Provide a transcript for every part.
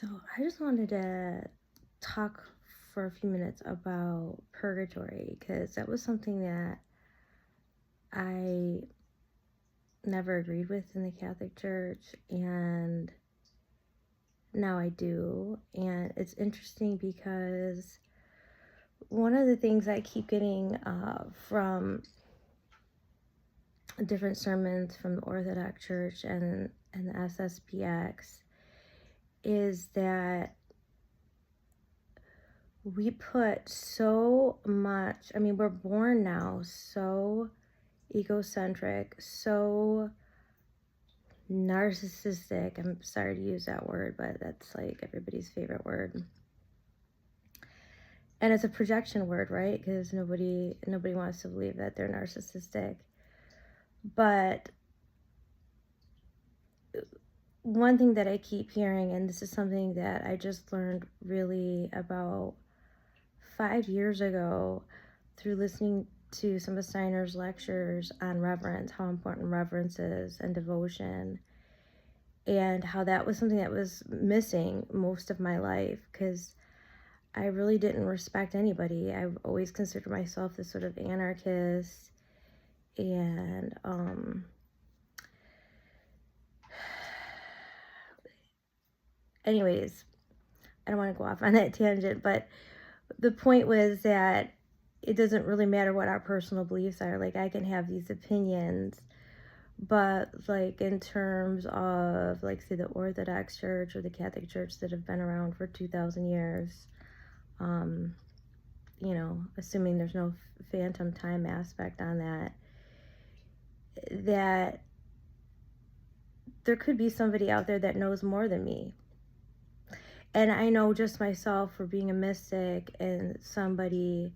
So I just wanted to talk for a few minutes about purgatory because that was something that I never agreed with in the Catholic Church, and now I do. And it's interesting because one of the things I keep getting from different sermons from the Orthodox Church and the SSPX is that we put so much, we're born now so egocentric, so narcissistic. I'm sorry to use that word, but that's like everybody's favorite word. And it's a projection word, right? Because nobody wants to believe that they're narcissistic. But one thing that I keep hearing, and this is something that I just learned really about 5 years ago through listening to some of Steiner's lectures on reverence, how important reverence is and devotion, and how that was something that was missing most of my life because I really didn't respect anybody. I've always considered myself this sort of anarchist, and anyways, I don't want to go off on that tangent, but the point was that it doesn't really matter what our personal beliefs are. Like, I can have these opinions, but like in terms of, like, say, the Orthodox Church or the Catholic Church that have been around for 2,000 years, assuming there's no phantom time aspect on that there could be somebody out there that knows more than me. And I know just myself, for being a mystic and somebody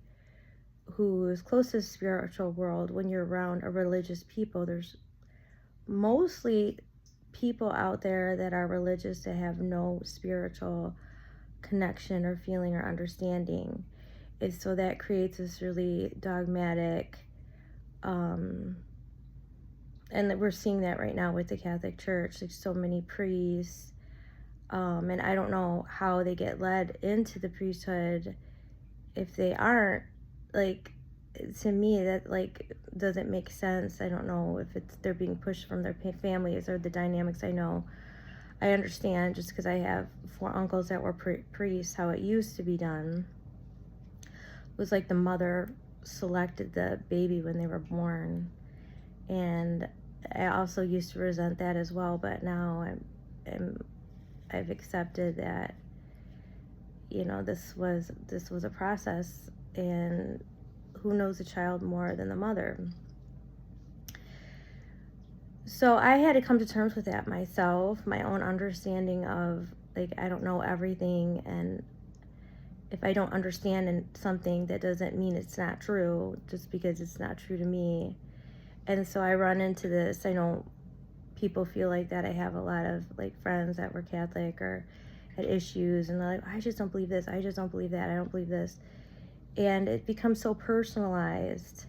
who is close to the spiritual world, when you're around a religious people, there's mostly people out there that are religious that have no spiritual connection or feeling or understanding. And so that creates this really dogmatic, and we're seeing that right now with the Catholic Church. There's so many priests, and I don't know how they get led into the priesthood if they aren't. Like, to me, that like doesn't make sense. I don't know if they're being pushed from their families or the dynamics. I understand, just because I have 4 uncles that were priests, how it used to be done. It was like the mother selected the baby when they were born, and I also used to resent that as well. But now I've accepted that, this was a process, and who knows a child more than the mother. So I had to come to terms with that myself, my own understanding of, like, I don't know everything, and if I don't understand something, that doesn't mean it's not true just because it's not true to me. And so I run into this. I know people feel like that. I have a lot of like friends that were Catholic or had issues, and they're like, I just don't believe this, I just don't believe that, I don't believe this. And it becomes so personalized.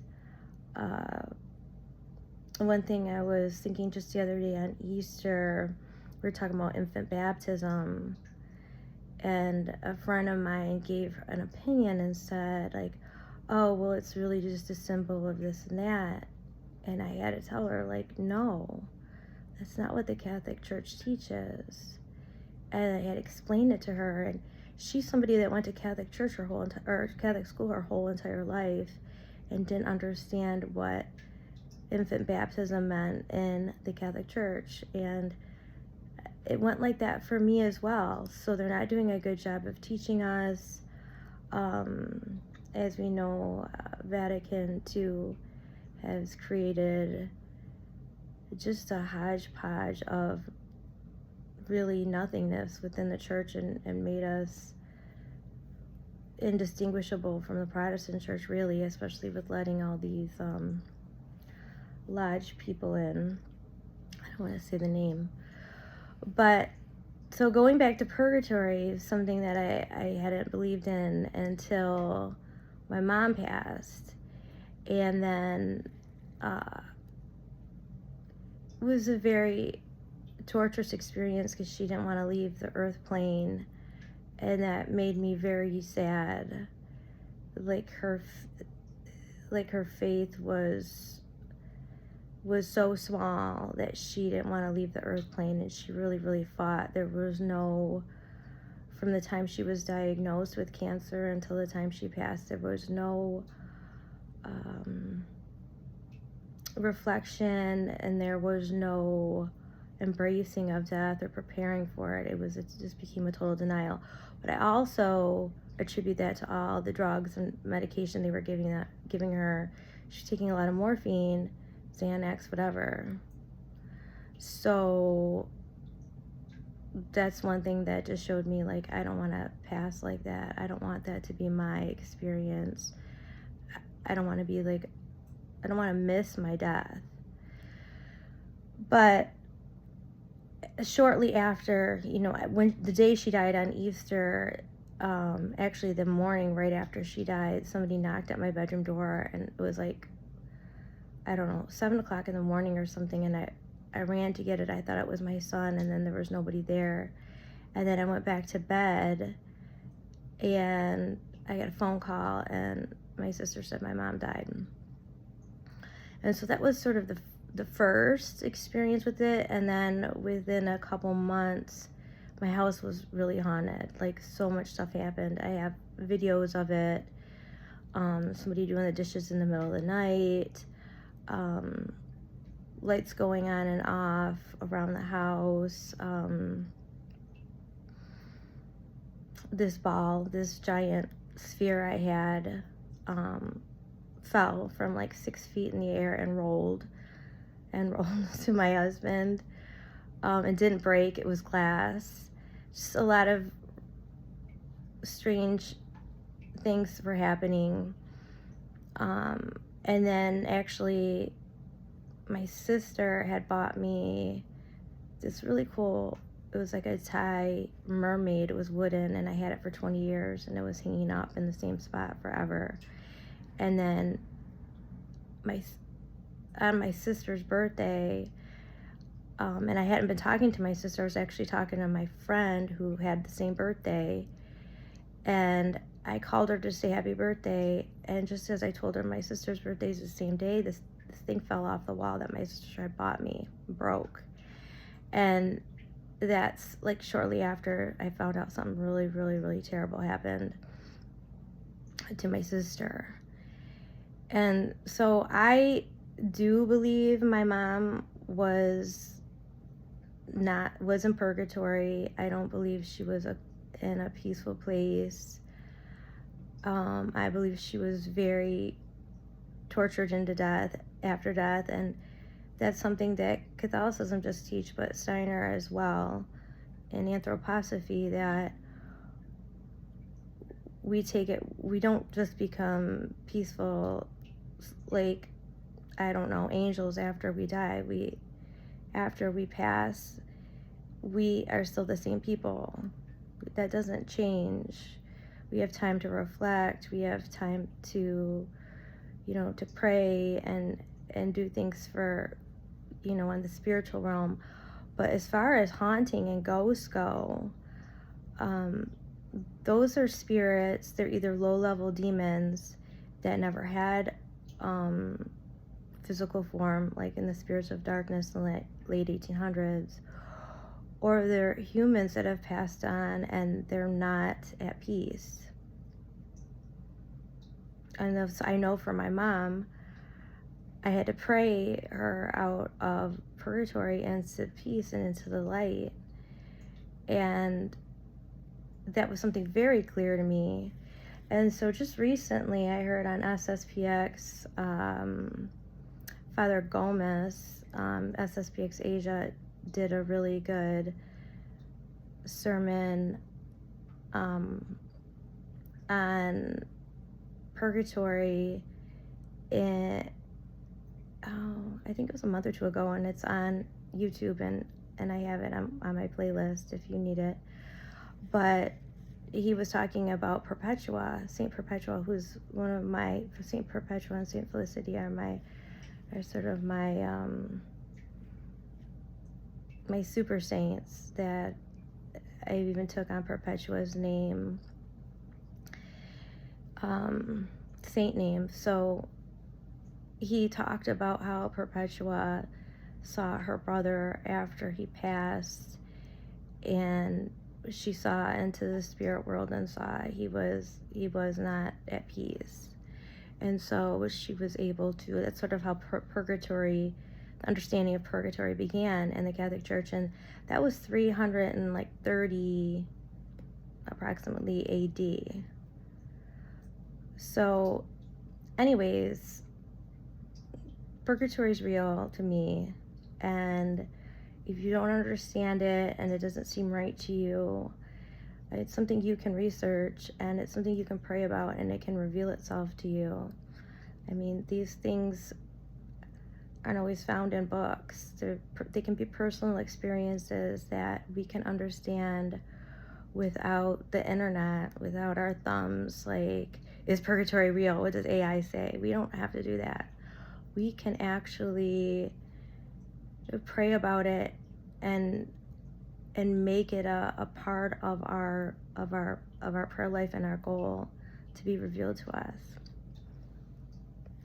One thing I was thinking just the other day on Easter, we were talking about infant baptism, and a friend of mine gave an opinion and said, like, oh, well, it's really just a symbol of this and that. And I had to tell her, like, no, that's not what the Catholic Church teaches. And I had explained it to her, and she's somebody that went to Catholic church or Catholic school her whole entire life, and didn't understand what infant baptism meant in the Catholic Church. And it went like that for me as well. So they're not doing a good job of teaching us. As we know, Vatican II has created just a hodgepodge of really nothingness within the church, and made us indistinguishable from the Protestant church, really, especially with letting all these lodge people in. I don't want to say the name. But so going back to purgatory is something that I hadn't believed in until my mom passed. And then it was a very torturous experience because she didn't want to leave the earth plane, and that made me very sad. Like her faith was so small that she didn't want to leave the earth plane, and she really fought. There was no, from the time she was diagnosed with cancer until the time she passed, there was no reflection, and there was no embracing of death or preparing for it. It just became a total denial. But I also attribute that to all the drugs and medication they were giving her. She's taking a lot of morphine, Xanax, whatever. So that's one thing that just showed me, like, I don't want to pass like that. I don't want that to be my experience. I don't want to miss my death. But shortly after, when the day she died on Easter, actually the morning right after she died, somebody knocked at my bedroom door, and it was like, I don't know, 7 o'clock in the morning or something, and I ran to get it. I thought it was my son, and then there was nobody there. And then I went back to bed, and I got a phone call, and my sister said my mom died. And so that was sort of the first experience with it. And then within a couple months, my house was really haunted. Like, so much stuff happened. I have videos of it. Somebody doing the dishes in the middle of the night. Lights going on and off around the house. This giant sphere I had, fell from like 6 feet in the air and rolled to my husband. It didn't break. It was glass. Just a lot of strange things were happening. And then actually my sister had bought me this really cool, it was like a Thai mermaid. It was wooden, and I had it for 20 years, and it was hanging up in the same spot forever. And then on my sister's birthday, and I hadn't been talking to my sister, I was actually talking to my friend who had the same birthday, and I called her to say happy birthday, and just as I told her my sister's birthday is the same day, this thing fell off the wall that my sister had bought me, broke. And that's like shortly after I found out something really terrible happened to my sister. And so I do believe my mom was in purgatory. I don't believe she was in a peaceful place. I believe she was very tortured into death, after death, and that's something that Catholicism just teach, but Steiner as well, in anthroposophy, that we don't just become peaceful, like, I don't know, angels after we die. After we pass, we are still the same people. That doesn't change. We have time to reflect. We have time to, to pray and do things for, in the spiritual realm. But as far as haunting and ghosts go, those are spirits. They're either low-level demons that never had physical form, like in the Spirits of Darkness in the late 1800s, or they're humans that have passed on and they're not at peace. And I know for my mom, I had to pray her out of purgatory into peace and into the light. And that was something very clear to me. And so just recently I heard on SSPX, Father Gomez, SSPX Asia, did a really good sermon on purgatory I think it was a month or two ago, and it's on YouTube, and I have it on my playlist if you need it. But he was talking about Perpetua, Saint Perpetua, who's one of my, Saint Perpetua and Saint Felicity are sort of my my super saints that I even took on Perpetua's name, saint name. So he talked about how Perpetua saw her brother after he passed, and she saw into the spirit world and saw he was not at peace. And so she was able to, that's sort of how purgatory, the understanding of purgatory began in the Catholic Church, and that was 330 approximately AD. So anyways, purgatory is real to me, and if you don't understand it and it doesn't seem right to you, it's something you can research, and it's something you can pray about, and it can reveal itself to you. I mean, these things aren't always found in books. They can be personal experiences that we can understand without the internet, without our thumbs. Like, is purgatory real? What does AI say? We don't have to do that. We can actually pray about it and make it a part of our prayer life and our goal to be revealed to us.